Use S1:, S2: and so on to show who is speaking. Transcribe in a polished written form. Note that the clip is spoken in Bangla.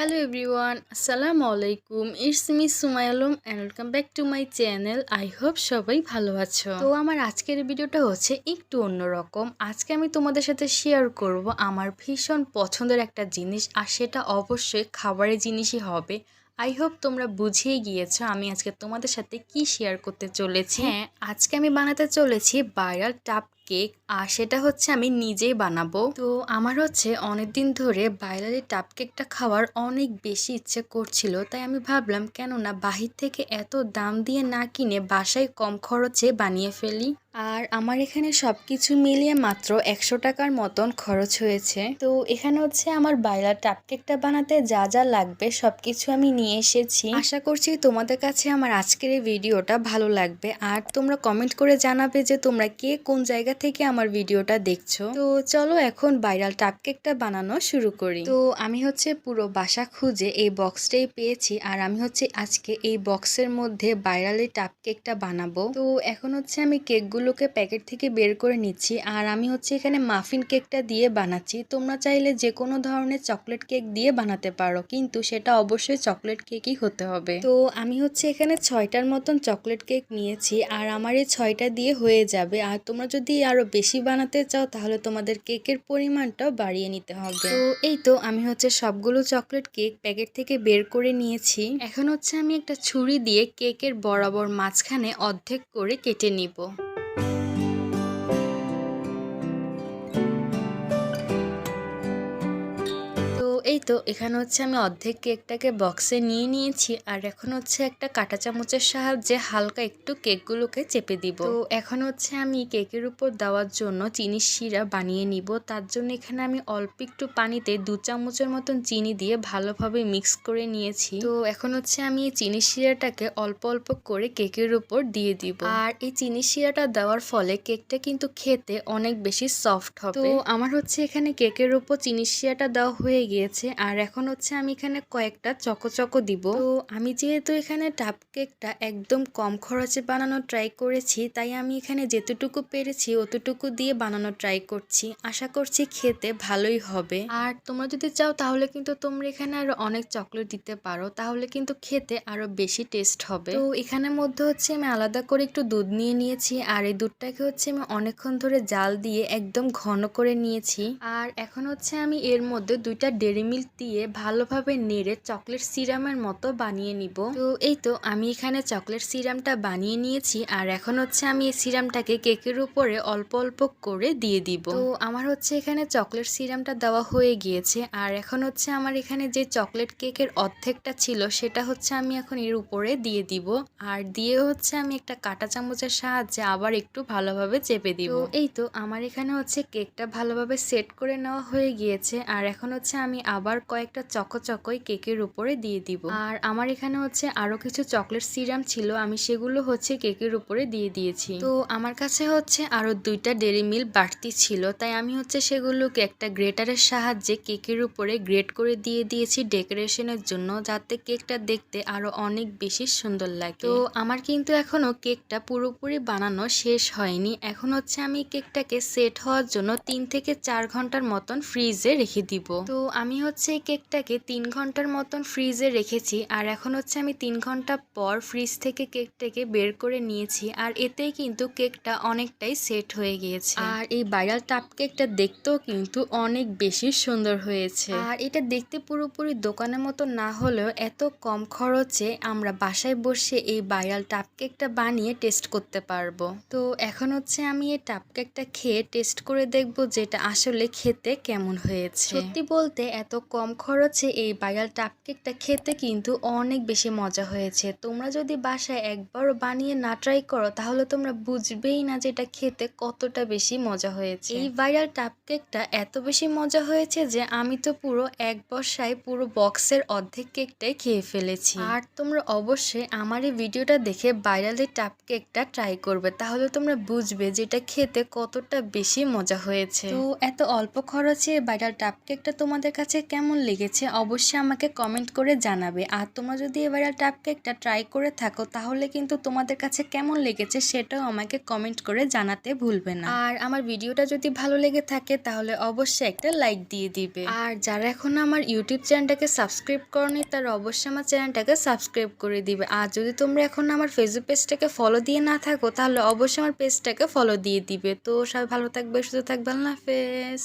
S1: Hello everyone, Assalamu alaikum. It's me Sumayalum and welcome back to my channel. I hope সবাই ভালো আছো। তো আমার আজকের ভিডিওটা হচ্ছে একটু অন্যরকম। আজকে আমি তোমাদের সাথে শেয়ার করব আমার ভীষণ পছন্দের একটা জিনিস, আর সেটা অবশ্যই খাবারের জিনিসই হবে। আই হোপ তোমরা বুঝেই গিয়েছো আমি আজকে তোমাদের সাথে কি শেয়ার করতে চলেছি। হ্যাঁ, আজকে আমি বানাতে চলেছি ভাইরাল টাপ কেক, আর সেটা হচ্ছে আমি নিজেই বানাবো। তো আমার হচ্ছে অনেকদিন ধরে ভাইরাল টাপ কেকটা খাওয়ার অনেক বেশি ইচ্ছে করছিল, তাই আমি ভাবলাম কেন না বাহির থেকে এত দাম দিয়ে না কিনে বাসায় কম খরচে বানিয়ে ফেলি। আর আমার এখানে সবকিছু মিলিয়ে মাত্র 100 টাকার মতন খরচ হয়েছে। তো এখানে হচ্ছে আমার ভাইরাল টাপ কেকটা বানাতে যা যা লাগবে সবকিছু আমি নিয়ে এসেছি। আশা করছি তোমাদের কাছে আমার আজকের এই ভিডিওটা ভালো লাগবে, আর তোমরা কমেন্ট করে জানাবে যে তোমরা কে কোন জায়গা থেকে আমার ভিডিওটা দেখছো। তো চলো এখন ভাইরাল টাপ কেকটা বানানো শুরু করি। তো আমি হচ্ছে পুরো বাসা খুঁজে এই বক্সটাই পেয়েছি, আর আমি হচ্ছে আজকে এই বক্সের মধ্যে ভাইরাল টাপ কেকটা বানাবো। তো এখন হচ্ছে আমি কেকগুলোকে প্যাকেট থেকে বের করে নিচ্ছি, আর আমি হচ্ছে এখানে মাফিন কেকটা দিয়ে বানাচ্ছি। তোমরা চাইলে যে কোনো ধরনের চকলেট কেক দিয়ে বানাতে পারো, কিন্তু সেটা অবশ্যই চকলেট কেকই হতে হবে। তো আমি হচ্ছে এখানে 6টার মতন চকলেট কেক নিয়েছি, আর আমার এই 6টা দিয়ে হয়ে যাবে। আর তোমরা যদি আরো বেশি বানাতে চাও তাহলে তোমাদের কেকের পরিমাণটাও বাড়িয়ে নিতে হবে। তো এই তো আমি হচ্ছে সবগুলো চকলেট কেক প্যাকেট থেকে বের করে নিয়েছি। এখন হচ্ছে আমি একটা ছুরি দিয়ে কেকের বরাবর মাঝখানে অর্ধেক করে কেটে নিব। এই তো এখানে হচ্ছে আমি অর্ধেক কেকটাকে বক্সে নিয়ে নিয়েছি, আর এখন হচ্ছে একটা কাঁটা চামচের সাহায্যে হালকা একটু কেকগুলোকে চেপে দিব। তো এখন হচ্ছে আমি কেকের উপর দেওয়ার জন্য চিনির শিরা বানিয়ে নিব। তার জন্য এখানে আমি অল্প একটু পানিতে 2 চামচের মতন চিনি দিয়ে ভালোভাবে মিক্স করে নিয়েছি। তো এখন হচ্ছে আমি এই চিনির শিরাটাকে অল্প অল্প করে কেকের উপর দিয়ে দিব, আর এই চিনির শিরাটা দেওয়ার ফলে কেকটা কিন্তু খেতে অনেক বেশি সফট হবে। তো আমার হচ্ছে এখানে কেকের উপর চিনির শিরাটা দেওয়া হয়ে গিয়েছে, আর এখন হচ্ছে আমি এখানে কয়েকটা চকো দিব। তো আমি যেহেতু এখানে টাপ কেকটা একদম কম খরচে বানানো ট্রাই করেছি, তাই আমি এখানে যেতটুকু পেরেছি অতটুকু দিয়ে বানানো ট্রাই করছি। আশা করছি খেতে ভালোই হবে। আর তোমরা যদি চাও তাহলে কিন্তু তোমরা এখানে আরো অনেক চকলেট দিতে পারো, তাহলে কিন্তু খেতে আরো বেশি টেস্ট হবে। তো এখানের মধ্যে হচ্ছে আমি আলাদা করে একটু দুধ নিয়ে নিয়েছি, আর এই দুধটাকে হচ্ছে আমি অনেকক্ষণ ধরে জাল দিয়ে একদম ঘন করে নিয়েছি। আর এখন হচ্ছে আমি এর মধ্যে 2টা ডেরি মিল্ক দিয়ে ভালোভাবে নেড়ে চকলেট সিরামের মতো বানিয়ে নিব। তো এই তো আমি এখানে চকলেট সিরামটা বানিয়ে নিয়েছি, আর এখন হচ্ছে আমি এই সিরামটাকে কেকের উপরে অল্প অল্প করে দিয়ে দিব। তো আমার হচ্ছে এখানে চকলেট সিরামটা দেওয়া হয়ে গিয়েছে, আর এখন হচ্ছে আমার এখানে যে চকলেট কেকের অর্ধেকটা ছিল সেটা হচ্ছে আমি এখন এর উপরে দিয়ে দিব, আর দিয়ে হচ্ছে আমি একটা কাঁটা চামচের সাহায্যে আবার একটু ভালোভাবে চেপে দিব। তো এই তো আমার এখানে হচ্ছে কেকটা ভালোভাবে সেট করে নেওয়া হয়ে গিয়েছে, আর এখন হচ্ছে আমি আবার কয়েকটা চকোই কেকের উপরে দিয়ে দিব। আর আমার এখানে হচ্ছে আরো কিছু চকলেট সিরাম ছিল, আমি সেগুলো হচ্ছে কেকের উপরে দিয়ে দিয়েছি। তো আমার কাছে হচ্ছে আরো 2টা ডেরি মিল্ক বাড়তি ছিল, তাই আমি হচ্ছে সেগুলোকে একটা গ্রেটারের সাহায্যে কেকের উপরে গ্রেট করে দিয়ে দিয়েছি ডেকোরেশনের জন্য, যাতে কেকটা দেখতে আরো অনেক বেশি সুন্দর লাগে। তো আমার কিন্তু এখনো কেকটা পুরোপুরি বানানো শেষ হয়নি। এখন হচ্ছে আমি কেকটাকে সেট হওয়ার জন্য 3 থেকে 4 ঘন্টার মতন ফ্রিজে রেখে দিব। তো আমি হচ্ছে এই কেকটাকে 3 ঘন্টার মতন ফ্রিজে রেখেছি, আর এখন হচ্ছে আমি 3 ঘন্টা পর ফ্রিজ থেকে কেকটাকে বের করে নিয়েছি, আর এতেই কিন্তু কেকটা অনেকটাই সেট হয়ে গিয়েছে। আর এই ভাইরাল টাপ কেকটা দেখতেও কিন্তু অনেক বেশি সুন্দর হয়েছে, আর এটা দেখতে পুরোপুরি দোকানের মতো না হলেও এত কম খরচে আমরা বাসায় বসে এই ভাইরাল টাপ কেকটা বানিয়ে টেস্ট করতে পারবো। তো এখন হচ্ছে আমি এই টাপ কেকটা খেয়ে টেস্ট করে দেখবো যেটা আসলে খেতে কেমন হয়েছে। সত্যি বলতে এত কম খরচে এই ভাইরাল টাপ কেকটা খেতে কিন্তু অনেক বেশি মজা হয়েছে। তোমরা যদি বাসায় একবারও বানিয়ে না ট্রাই করো তাহলে তোমরা বুঝবেই না যে এটা খেতে কতটা বেশি মজা হয়েছে। এই ভাইরাল টাপ কেকটা এত বেশি মজা হয়েছে যে আমি তো পুরো এক বসায় পুরো বক্সের অর্ধেক কেকটাই খেয়ে ফেলেছি। আর তোমরা অবশ্যই আমার এই ভিডিওটা দেখে ভাইরাল এই টাপ কেকটা ট্রাই করবে, তাহলে তোমরা বুঝবে যে এটা খেতে কতটা বেশি মজা হয়েছে। তো এত অল্প খরচে ভাইরাল টাপ কেকটা তোমাদের কাছে কেমন লেগেছে অবশ্যই আমাকে কমেন্ট করে জানাবে। আর তোমরা যদি ভাইরাল টাপ কেকটা ট্রাই করে থাকো তাহলে কিন্তু তোমাদের কাছে কেমন লেগেছে সেটাও আমাকে কমেন্ট করে জানাতে ভুলবে না। আর আমার ভিডিওটা যদি ভালো লেগে থাকে তাহলে অবশ্যই একটা লাইক দিয়ে দিবে। আর যারা এখন আমার ইউটিউব চ্যানেলটাকে সাবস্ক্রাইব করনি তারা অবশ্যই আমার চ্যানেলটাকে সাবস্ক্রাইব করে দিবে। আর যদি তোমরা এখন আমার ফেসবুক পেজটাকে ফলো দিয়ে না থাকো তাহলে অবশ্যই আমার পেজটাকে ফলো দিয়ে দিবে। তো সবাই ভালো থাকবে, সুস্থ থাকবে, আল্লাহ হাফেজ।